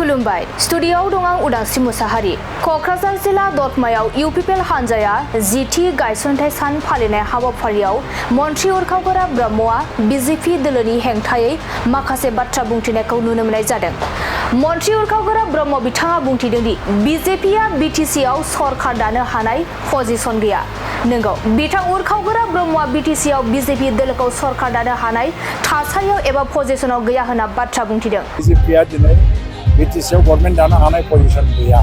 खुलुमबाय स्टुडियोआव दं आं उदांस्रि मुसाहारि क'क्राझार जिल्ला दतमायाव इउपिपिएल हानजाया जिथि गायसनथाय सान फालिनाय हाबाफारियाव मन्त्रि उरखावगोरा ब्रह्मआ बिजेपि दोलोनि हेंथायै माखासे बाथ्रा बुंथिनायखौ नुनो मोननाय जादों। मन्त्रि उरखावगोरा ब्रह्म बिथाङा बुंथिदों दि बिजेपिआ बिटिसिआव सरकार दानो हानाय पजिशन गैया। नंगौ बिथां उरखावगोरा ब्रह्मआ बिटिसिआव बिजेपि दोलोखौ सरकार दानो हानाय थासारियाव एबा पजिशनाव गैया होनना बाथ्रा बुंथिदों। बिजेपिआ दिनै बिटिसिआव गभर्नमेन्ट दानो हानाय पजिशन गैया।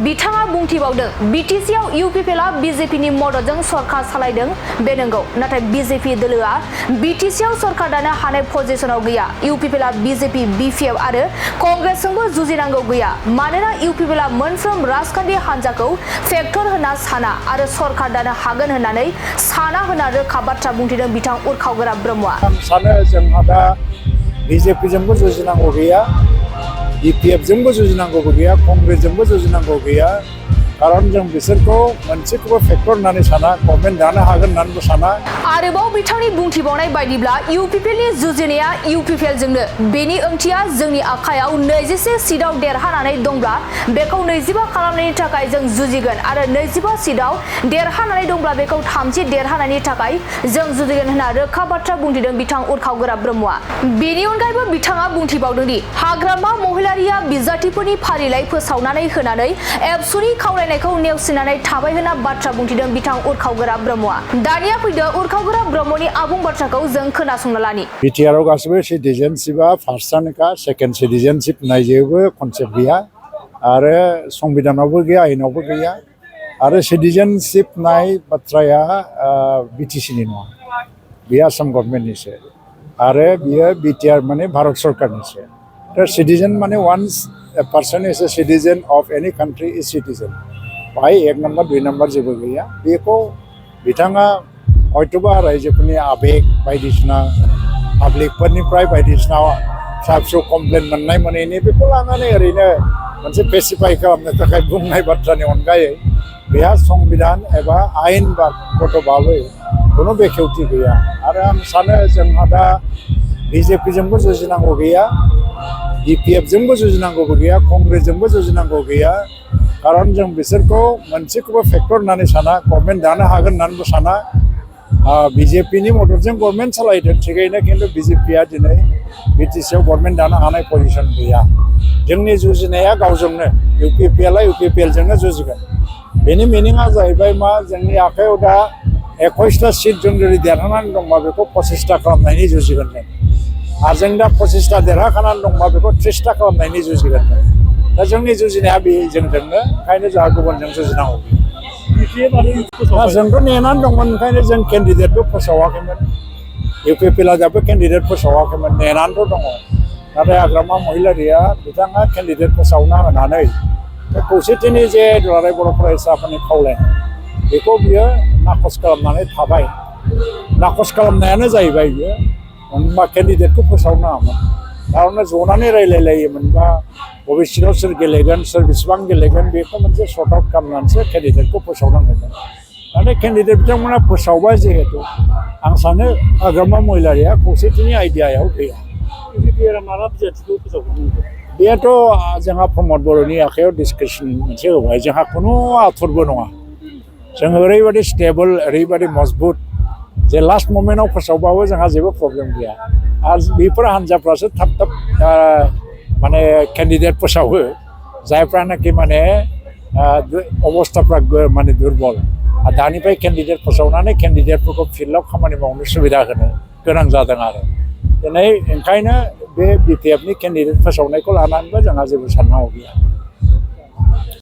बिथाङा बुंथिबावदों बिटिसिआव इउपिपिएलआ बिजेपिनि मददजों सरकार सालायदों बे नंगौ, नाथाय बिजेपि दोलोआ बिटिसिआव सरकार दानो हानाय पजिशनाव गैया। इउपिपिएलआ बिजेपि बिपिएफ आरो कंग्रेसजोंबो जुजिनांगौ गैया, मानोना इउपिपिएलआ मोनफ्रोम राजखान्थि हान्जाखौ फेक्टर होनना साना आरो सरकार दानो हागोन होननानै साना होनना रोखा बाथ्रा बुंथिदों बिथां उरखावगोरा ब्रह्मआ। आं सानो जोंहा दा बिजेपिजोंबो जुजिनांगौ गैया, बिपिएफजोंबो जुजिनांगौबो गैया, कंग्रेसजोंबो जुजिनांगौ गैया, खारन जों बिसोरखौ मोनसेखौबो फेक्टर होननानै साना, गभर्नमेन्ट दानो हागोन होननानैबो साना। आरोबाव बिथांनि बुंथिबावनाय बायदिब्ला इउपिपिएलनि जुजिनाया इउपिपिएलजोंनो, बेनि ओंथिया जोंनि आखायाव 21 सिटआव देरहानानै दंब्ला बेखौ 25 खालामनायनि थाखाय जों जुजिगोन आरो 25 सिटआव देरहानानै दंब्ला बेखौ 30 देरहानायनि थाखाय जों जुजिगोन होनना रोखा बाथ्रा बुंथिदों बिथां उरखावगोरा ब्रह्मआ। बेनि अनगायैबो बिथाङा बुंथिबावदों दि हाग्रामा महिलारिया बिजाथिफोरनि फारिलाइ फोसावनानै होनानै एबसुनि खावलायनायखौ नेवसिनानै थाबाय होनना बाथ्रा बुंथिदों बिथां उरखावगोरा ब्रह्मआ। दानिया फैदो उरखावगोरा ब्रह्मनि आबुं बाथ्राखौ जों खोनासंना लानि। बिटिआरआव गासिबो सिटिजेनशिपआ फार्स्टआनोखा, सेकेन्ड सिटिजेनशिप होननाय जेबो कनसेप्ट गैया आरो संबिधानावबो गैया, आयेनावबो गैया आरो सिटिजेनशिप होननाय बाथ्राया बिटिसिनि नङा, बेयो आसाम गभर्नमेन्टनिसो आरो बियो बिटिआर माने भारत सरकारनिसो। दा सिटिजेन माने once a person is a citizen of any country is citizen, बाहाय 1 नम्बर 2 नम्बर जेबो गैया। बेखौ बिथाङा हयतोबा रायजोफोरनि आबेग बायदिसिना पाब्लिकफोरनिफ्राय बायदिसिना फिसा फिसौ कमप्लेन मोननाय मोनैनि बेखौ लानानै ओरैनो मोनसे पेसिफाइ खालामनो थाखाय बुंनाय बाथ्रानि अनगायै बेहा संबिधान एबा आयेन बा गथ'बाबै खुनु बेखेवथि गैया। आरो आं सानो जोंहा दा बिजेपिजोंबो जुजिनांगौ गैया, बिपिएफजोंबो जुजिनांगौबो गैया, कंग्रेसजोंबो जुजिनांगौ गैया, खारन जों बिसोरखौ मोनसेखौबो फेक्टर होननानै साना, गभर्नमेन्ट दानो हागोन होननानैबो साना। बिजेपिनि मददजों गभर्नमेन्ट सालायदों थिगैनो, खिन्थु बिजेपिआ दिनै बिटिसिआव गभर्नमेन्ट दानो हानाय पजिशन गैया। जोंनि जुजिनाया गावजोंनो, इउपिपिएलआ इउपिपिएलजोंनो जुजिगोन। बेनि मिनिङा जाहैबाय मा, जोंनि आखायाव दा 21टा सिट जों जुदि देरहानानै दंबा बेखौ 25टा खालामनायनि जुजिगोन जों, आरो जों दा 25टा देरहाखानानै दंबा बेखौ 30टा खालामनायनि जुजिगोन जों। दा जोंनि जुजिनाया बे जोंजोंनो, ओंखायनो जोंहा गुबुनजों जुजिनांगौ। जोंथ' नेनानै दंमोन, ओंखायनो जों केन्डिडेटबो फोसावाखैमोन, इउपिपिएलआ दाबो केन्डिडेट फोसावाखैमोन, नेनानैथ' दङ। नाथाय हाग्रामा महिलारिया बिथाङा केन्डिडेट फोसावना होनानै बे खौसेथिनि जे दुलाराय बर' फरायसा आफादनि खावलायनाय बेखौ बियो नाखस खालामनानै थाबाय। नाखस खालामनायानो जाहैबाय बियो, होनबा केन्डिडेटखौ फोसावनाङामोन, खारन जनानै रायलायलायोमोनबा बबे सिटआव सोर गेलेगोन, सोर बेसेबां गेलेगोन बेखौ मोनसे सर्ट आउट खालामनानैसो केन्डिडेटखौ फोसावनांगौमोन। नाथाय केन्डिडेट बिथांमोना फोसावबाय जिहेतु, आं सानो हाग्रामा महिलारिया खौसेथिनि आइडियायाव गैया। बेथ' जोंहा प्रमद बर'नि आखायाव डिसकासन मोनसे होबाय, जोंहा खुनु आथुरबो नङा। जों ओरैबायदि स्टेबल, ओरैबायदि मजबुत जे लास्ट ममेन्टआव फोसावबाबो जोंहा जेबो प्रब्लेम गैया। आरो बेफोर हान्जाफ्रासो थाब थाब माने केन्डिडेट फोसावो, जायफ्रानाखि माने अबस्थाफ्रा माने दुरबल। आरो दानिफ्राय केन्डिडेट फोसावनानै केन्डिडेटफोरखौ फिल्डआव खामानि मावनो सुबिदा होनो गोनां जादों आरो दिनै। ओंखायनो बे बिपिएफनि केन्डिडेट फोसावनायखौ लानानैबो जोंहा जेबो साननांगौ गैया।